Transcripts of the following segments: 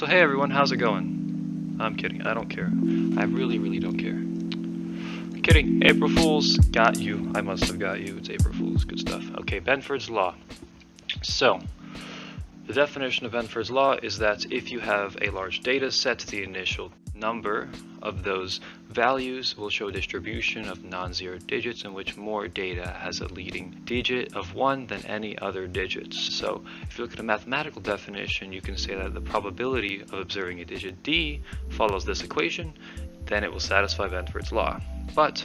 So hey everyone, how's it going? I'm kidding, I don't care. I really don't care. I'm kidding, April Fools, got you. I must have got you, it's April Fools, good stuff. Okay, Benford's Law. So, the definition of Benford's Law is that if you have a large data set, the initial number of those values will show a distribution of non-zero digits in which more data has a leading digit of 1 than any other digits. So if you look at a mathematical definition, you can say that the probability of observing a digit d follows this equation, then it will satisfy Benford's law. But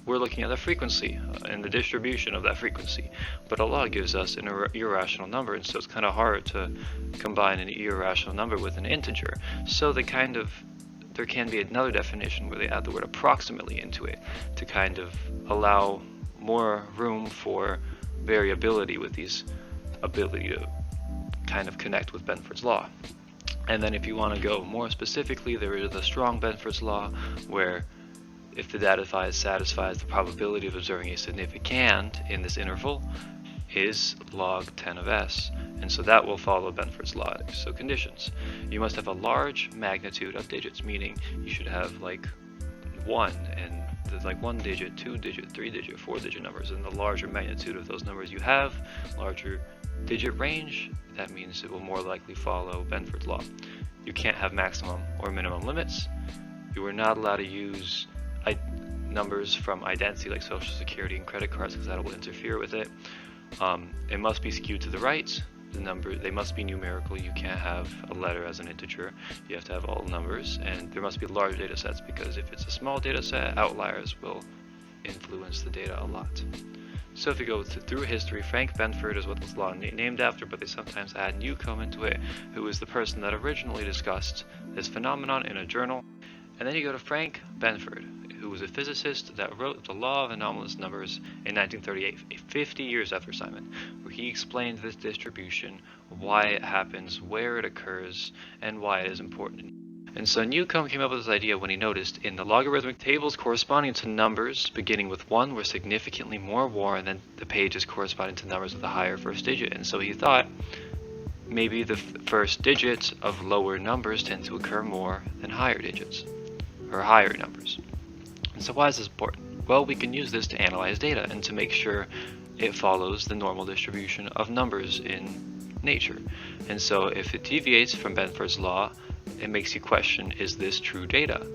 we're looking at the frequency and the distribution of that frequency. But a law gives us an irrational number, and so it's kind of hard to combine an irrational number with an integer. So there can be another definition where they add the word approximately into it to kind of allow more room for variability with these ability to kind of connect with Benford's law. And then if you want to go more specifically, there is the strong Benford's law, where if the data satisfies the probability of observing a significand in this interval is log 10 of s, and so that will follow Benford's law. So conditions: you must have a large magnitude of digits, meaning you should have like 1, and there's like 1 digit, 2 digit, 3 digit, 4 digit numbers, and the larger magnitude of those numbers you have, larger digit range, that means it will more likely follow Benford's law. You can't have maximum or minimum limits. You are not allowed to use numbers from identity like social security and credit cards, because that will interfere with it. It must be skewed to the right. They must be numerical. You can't have a letter as an integer. You have to have all numbers, and there must be large data sets, because if it's a small data set, outliers will influence the data a lot. So if you go through history, Frank Benford is what this law is named after, but they sometimes add Newcomb into it, who was the person that originally discussed this phenomenon in a journal. And then you go to Frank Benford, who was a physicist that wrote the Law of Anomalous Numbers in 1938, 50 years after Simon, where he explained this distribution, why it happens, where it occurs, and why it is important. And so Newcomb came up with this idea when he noticed in the logarithmic tables corresponding to numbers beginning with 1 were significantly more worn than the pages corresponding to numbers with a higher first digit. And so he thought maybe the first digits of lower numbers tend to occur more than higher digits, or higher numbers. And so why is this important? Well, we can use this to analyze data and to make sure it follows the normal distribution of numbers in nature. And so if it deviates from Benford's law, it makes you question, is this true data?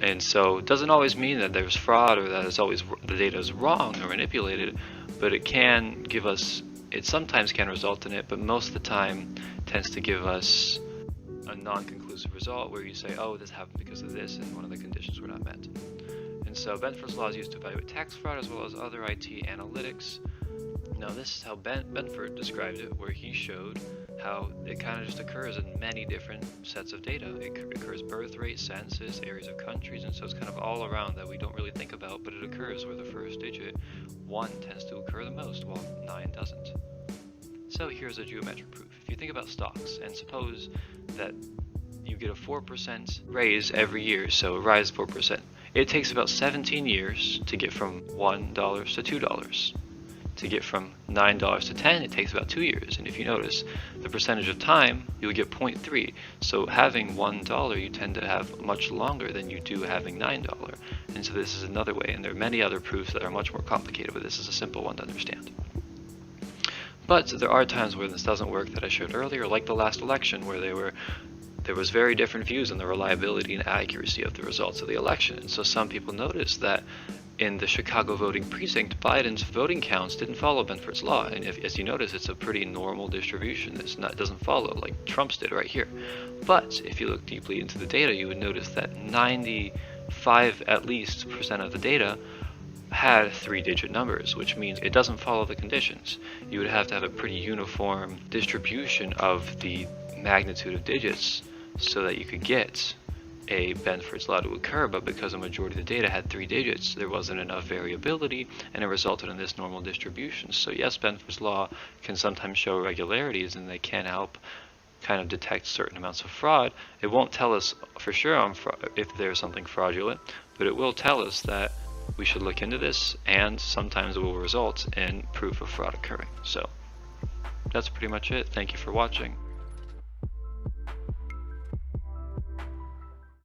And so it doesn't always mean that there's fraud or that the data is wrong or manipulated, but it can give us, it sometimes can result in it, but most of the time tends to give us a non-conclusive result where you say, oh, this happened because of this, and one of the conditions were not met. And so Benford's law is used to evaluate tax fraud as well as other IT analytics. Now this is how Benford described it, where he showed how it kind of just occurs in many different sets of data. It occurs birth rate, census, areas of countries, and so it's kind of all around that we don't really think about, but it occurs where the first digit, 1, tends to occur the most, while 9 doesn't. So here's a geometric proof. If you think about stocks, and suppose that you get a 4% raise every year, so a rise 4%. It takes about 17 years to get from $1 to $2. To get from $9 to 10, it takes about 2 years. And if you notice the percentage of time, you'll get 0.3. So having $1, you tend to have much longer than you do having $9. And so this is another way. And there are many other proofs that are much more complicated, but this is a simple one to understand. But there are times where this doesn't work that I showed earlier, like the last election, where there was very different views on the reliability and accuracy of the results of the election. And so some people noticed that in the Chicago voting precinct, Biden's voting counts didn't follow Benford's law. And as you notice, it's a pretty normal distribution. It doesn't follow like Trump's did right here. But if you look deeply into the data, you would notice that 95 at least % of the data had 3-digit numbers, which means it doesn't follow the conditions. You would have to have a pretty uniform distribution of the magnitude of digits so that you could get a Benford's law to occur, but because a majority of the data had 3 digits, there wasn't enough variability, and it resulted in this normal distribution. So yes, Benford's law can sometimes show irregularities, and they can help kind of detect certain amounts of fraud. It won't tell us for sure if there's something fraudulent, but it will tell us that we should look into this, and sometimes it will result in proof of fraud occurring. So that's pretty much it. Thank you for watching.